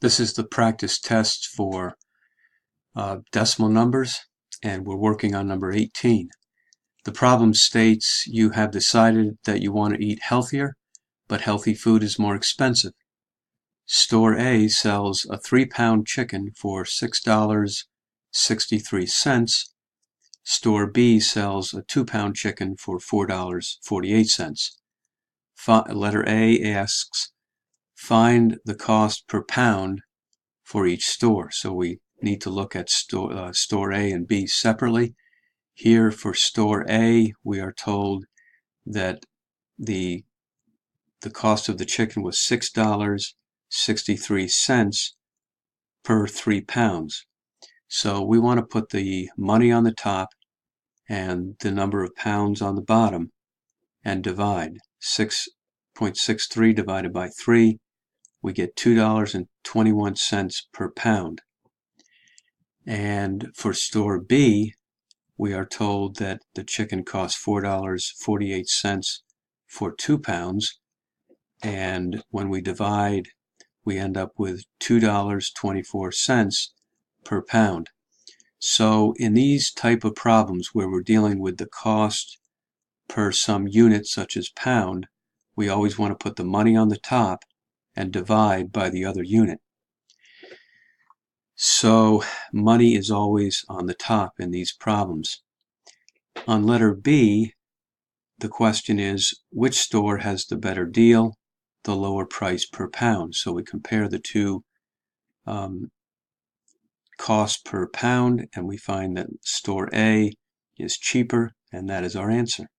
This is the practice test for decimal numbers, and we're working on number 18. The problem states you have decided that you want to eat healthier, but healthy food is more expensive. Store A sells a 3-pound chicken for $6.63. Store B sells a 2-pound chicken for $4.48. Letter A asks, find the cost per pound for each store. So we need to look at store A and B separately. Here for store A, we are told that the cost of the chicken was $6.63 per 3 pounds. So we want to put the money on the top and the number of pounds on the bottom and divide. 6.63 divided by 3, we get $2.21 per pound. And for store B, we are told that the chicken costs $4.48 for 2 pounds. And when we divide, we end up with $2.24 per pound. So in these type of problems where we're dealing with the cost per some unit, such as pound, we always want to put the money on the top and divide by the other unit. So money is always on the top in these problems. On letter B, the question is, which store has the better deal, the lower price per pound? So we compare the two costs per pound, and we find that store A is cheaper, and that is our answer.